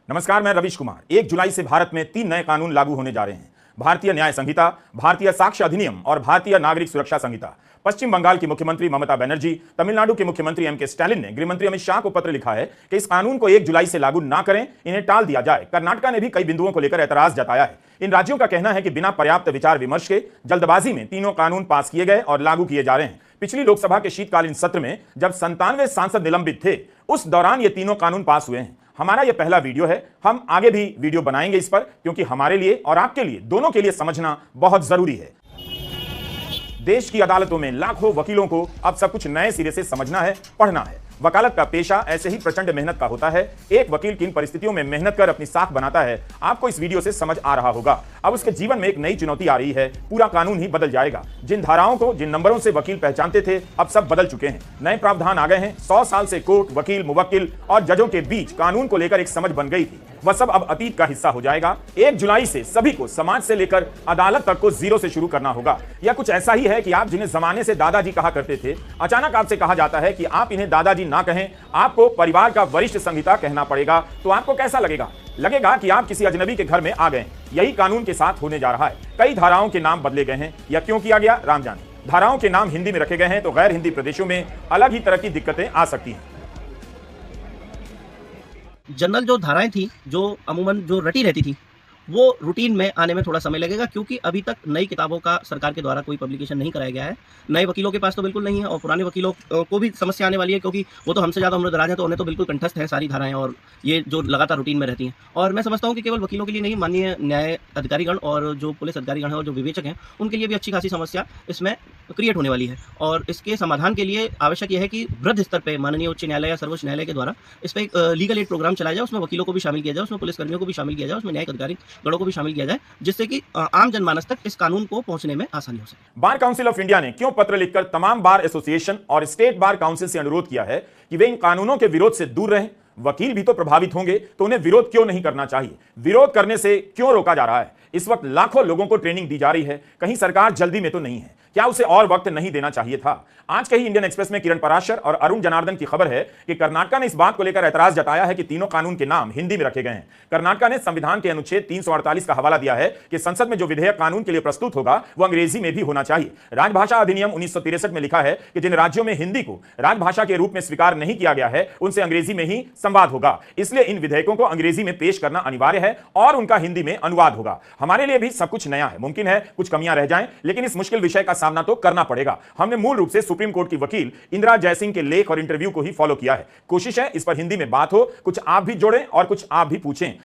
नमस्कार, मैं रवीश कुमार। 1 जुलाई से भारत में 3 नए कानून लागू होने जा रहे हैं। भारतीय न्याय संहिता, भारतीय साक्ष्य अधिनियम और भारतीय नागरिक सुरक्षा संहिता। पश्चिम बंगाल की मुख्यमंत्री ममता बनर्जी, तमिलनाडु के मुख्यमंत्री एम.के. स्टालिन ने गृहमंत्री अमित शाह को पत्र लिखा है कि इस कानून को 1 जुलाई से लागू ना करें, इन्हें टाल दिया जाए। कर्नाटक ने भी कई बिंदुओं को लेकर ऐतराज जताया है। इन राज्यों का कहना है कि बिना पर्याप्त विचार विमर्श के जल्दबाजी में तीनों कानून पास किए गए और लागू किए जा रहे हैं। पिछली लोकसभा के शीतकालीन सत्र में जब 97 सांसद निलंबित थे, उस दौरान ये तीनों कानून पास हुए हैं। हमारा यह पहला वीडियो है। हम आगे भी वीडियो बनाएंगे इस पर, क्योंकि हमारे लिए और आपके लिए, दोनों के लिए समझना बहुत जरूरी है। देश की अदालतों में लाखों वकीलों को अब सब कुछ नए सिरे से समझना है, पढ़ना है। वकालत का पेशा ऐसे ही प्रचंड मेहनत का होता है। एक वकील किन परिस्थितियों में मेहनत कर अपनी साख बनाता है, आपको इस वीडियो से समझ आ रहा होगा। अब उसके जीवन में एक नई चुनौती आ रही है। पूरा कानून ही बदल जाएगा। जिन धाराओं को, जिन नंबरों से वकील पहचानते थे, अब सब बदल चुके हैं। नए प्रावधान आ गए हैं। 100 साल से कोर्ट, वकील, मुवक्किल और जजों के बीच कानून को लेकर एक समझ बन गई थी, वह सब अब अतीत का हिस्सा हो जाएगा। 1 जुलाई से सभी को समाज से लेकर अदालत तक को जीरो से शुरू करना होगा। यह कुछ ऐसा ही है कि आप जिन्हें जमाने से दादाजी कहा करते थे, अचानक आपसे कहा जाता है कि आप इन्हें दादाजी ना कहें, आपको परिवार का वरिष्ठ संहिता कहना पड़ेगा। तो आपको कैसा लगेगा? लगेगा कि आप किसी अजनबी के घर में आ गए। यही कानून के साथ होने जा रहा है। कई धाराओं के नाम बदले गए हैं। यह क्यों किया गया, राम जाने। धाराओं के नाम हिंदी में रखे गए हैं तो गैर हिंदी प्रदेशों में अलग ही तरह की दिक्कतें आ सकती हैं। जनरल जो धाराएं थी, जो अमूमन जो रटी रहती थी, वो रूटीन में आने में थोड़ा समय लगेगा, क्योंकि अभी तक नई किताबों का सरकार के द्वारा कोई पब्लिकेशन नहीं कराया गया है। नए वकीलों के पास तो बिल्कुल नहीं है, और पुराने वकीलों को भी समस्या आने वाली है, क्योंकि वो तो हमसे ज़्यादा उम्र दराज हैं, तो उन्हें तो बिल्कुल कंठस्थ है सारी धाराएं, और ये जो लगातार रूटीन में रहती हैं। और मैं समझता हूँ कि केवल वकीलों के लिए नहीं, माननीय न्याय अधिकारीगण और जो पुलिस अधिकारीगण हैं और जो विवेचक हैं, उनके लिए भी अच्छी खासी समस्या इसमें क्रिएट होने वाली है। और इसके समाधान के लिए आवश्यक यह है कि वृहद स्तर पर माननीय उच्च न्यायालय या सर्वोच्च न्यायालय के द्वारा इस पर एक लीगल एड प्रोग्राम चलाया जाए। उसमें वकीलों को भी शामिल किया जाए, उसमें पुलिसकर्मियों को भी शामिल किया जाए, उसमें न्यायिक अधिकारीगणों को भी शामिल किया जाए, जिससे कि आम जनमानस तक इस कानून को पहुंचने में आसानी हो सके। बार काउंसिल ऑफ इंडिया ने क्यों पत्र लिखकर तमाम बार एसोसिएशन और स्टेट बार काउंसिल से अनुरोध किया है कि वे इन कानूनों के विरोध से दूर रहें? वकील भी तो प्रभावित होंगे, तो उन्हें विरोध क्यों नहीं करना चाहिए? विरोध करने से क्यों रोका जा रहा है? इस वक्त लाखों लोगों को ट्रेनिंग दी जा रही है। कहीं सरकार जल्दी में तो नहीं है? क्या उसे और वक्त नहीं देना चाहिए था? आज के ही इंडियन एक्सप्रेस में किरण पराशर और अरुण जनार्दन की खबर है कि कर्नाटक ने इस बात को लेकर ऐतराज जताया है कि तीनों कानून के नाम हिंदी में रखे गए हैं। कर्नाटक ने संविधान के अनुच्छेद 348 का हवाला दिया है कि संसद में जो विधेयक कानून के लिए प्रस्तुत होगा वो अंग्रेजी में भी होना चाहिए। राजभाषा अधिनियम 1963 में लिखा है कि जिन राज्यों में हिंदी को राजभाषा के रूप में स्वीकार नहीं किया गया है, उनसे अंग्रेजी में ही संवाद होगा। इसलिए इन विधेयकों को अंग्रेजी में पेश करना अनिवार्य है और उनका हिंदी में अनुवाद होगा। हमारे लिए भी सब कुछ नया है। मुमकिन है कुछ कमियां रह जाएं, लेकिन इस मुश्किल विषय का सामना तो करना पड़ेगा। हमने मूल रूप से सुप्रीम कोर्ट की वकील इंदिरा जयसिंह के लेख और इंटरव्यू को ही फॉलो किया है। कोशिश है इस पर हिंदी में बात हो, कुछ आप भी जोड़ें और कुछ आप भी पूछें।